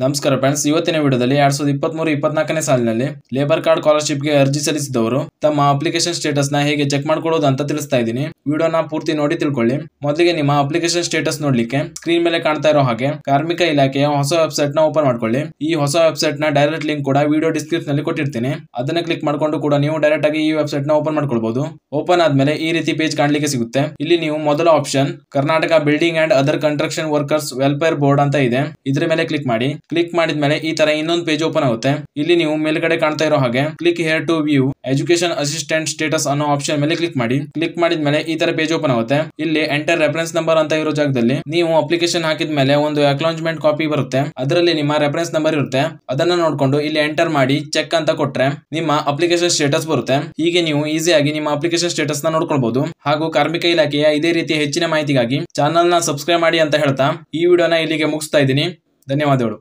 ನಮಸ್ಕಾರ ಫ್ರೆಂಡ್ಸ್, ಇವತ್ತಿನ ವಿಡಿಯೋದಲ್ಲಿ 2023-24ನೇ ಸಾಲಿನಲ್ಲಿ ಲೇಬರ್ ಕಾರ್ಡ್ ಸ್ಕಾಲರ್‌ಶಿಪ್‌ಗೆ ಅರ್ಜಿ ಸಲ್ಲಿಸಿದವರು ತಮ್ಮ ಅಪ್ಲಿಕೇಶನ್ ಸ್ಟೇಟಸ್‌ನ ಹೇಗೆ ಚೆಕ್ ಮಾಡ್ಕೊಳ್ಳೋದು ಅಂತ ತಿಳಿಸ್ತಾ ಇದ್ದೀನಿ. ವಿಡಿಯೋನ ಪೂರ್ತಿ ನೋಡಿ ತಿಳ್ಕೊಳ್ಳಿ. ಮೊದಲಿಗೆ ನಿಮ್ಮ ಅಪ್ಲಿಕೇಶನ್ ಸ್ಟೇಟಸ್ ನೋಡ್ಲಿಕ್ಕೆ ಸ್ಕ್ರೀನ್ ಮೇಲೆ ಕಾಣ್ತಾ ಇರೋ ಹಾಗೆ ಕಾರ್ಮಿಕ ಇಲಾಖೆಯ ಹೊಸ ವೆಬ್ಸೈಟ್ ನ ಓಪನ್ ಮಾಡ್ಕೊಳ್ಳಿ. ಈ ಹೊಸ ವೆಬ್ಸೈಟ್ ನ ಡೈರೆಕ್ಟ್ ಲಿಂಕ್ ಕೂಡ ವಿಡಿಯೋ ಡಿಸ್ಕ್ರಿಪ್ಷನ್ ನಲ್ಲಿ ಕೊಟ್ಟಿರ್ತೀನಿ. ಅದನ್ನ ಕ್ಲಿಕ್ ಮಾಡ್ಕೊಂಡು ಕೂಡ ನೀವು ಡೈರೆಕ್ಟ್ ಆಗಿ ಈ ವೆಬ್ಸೈಟ್ ನ ಓಪನ್ ಮಾಡ್ಕೊಳ್ಬಹುದು. ಓಪನ್ ಆದ್ಮೇಲೆ ಈ ರೀತಿ ಪೇಜ್ ಕಾಣ್ಲಿಕ್ಕೆ ಸಿಗುತ್ತೆ. ಇಲ್ಲಿ ನೀವು ಮೊದಲ option Karnataka building and other construction workers welfare board ಅಂತ ಇದೆ. ಇದ್ರ ಮೇಲೆ ಕ್ಲಿಕ್ ಮಾಡಿ. ಕ್ಲಿಕ್ ಮಾಡಿದ್ಮೇಲೆ ಈ ತರ ಇನ್ನೊಂದು ಪೇಜ್ ಓಪನ್ ಆಗುತ್ತೆ. ಇಲ್ಲಿ ನೀವು ಮೇಲ್ಗಡೆ ಕಾಣ್ತಾ ಇರೋ ಹಾಗೆ click here to view education assistant status ಅನ್ನೋ ಆಪ್ಷನ್ ಮೇಲೆ ಕ್ಲಿಕ್ ಮಾಡಿ. ಕ್ಲಿಕ್ ಮಾಡಿದ್ಮೇಲೆ ಈ ತರ ಪೇಜ್ ಓಪನ್ ಆಗುತ್ತೆ. ಇಲ್ಲಿ ಎಂಟರ್ ರೆಫರೆನ್ಸ್ ನಂಬರ್ ಅಂತ ಇರೋ ಜಾಗದಲ್ಲಿ ನೀವು ಅಪ್ಲಿಕೇಶನ್ ಹಾಕಿದ್ಮೇಲೆ ಒಂದು ಅಕ್ನಾಲೆಜ್ಮೆಂಟ್ ಕಾಪಿ ಬರುತ್ತೆ. ಅದರಲ್ಲಿ ನಿಮ್ಮ ರೆಫರೆನ್ಸ್ ನಂಬರ್ ಇರುತ್ತೆ. ಅದನ್ನ ನೋಡ್ಕೊಂಡು ಇಲ್ಲಿ ಎಂಟರ್ ಮಾಡಿ ಚೆಕ್ ಅಂತ ಕೊಟ್ರೆ ನಿಮ್ಮ ಅಪ್ಲಿಕೇಶನ್ ಸ್ಟೇಟಸ್ ಬರುತ್ತೆ. ಹೀಗೆ ನೀವು ಈಸಿಯಾಗಿ ನಿಮ್ಮ ಅಪ್ಲಿಕೇಶನ್ ಸ್ಟೇಟಸ್ ನ ನೋಡ್ಕೊಳ್ಬಹುದು. ಹಾಗೂ ಕಾರ್ಮಿಕ ಇಲಾಖೆಯ ಇದೇ ರೀತಿ ಹೆಚ್ಚಿನ ಮಾಹಿತಿಗಾಗಿ ಚಾನಲ್ ನ ಸಬ್ಸ್ಕ್ರೈಬ್ ಮಾಡಿ ಅಂತ ಹೇಳ್ತಾ ಈ ವಿಡಿಯೋನ ಇಲ್ಲಿಗೆ ಮುಗಿಸ್ತಾ ಇದ್ದೀನಿ. ಧನ್ಯವಾದಗಳು.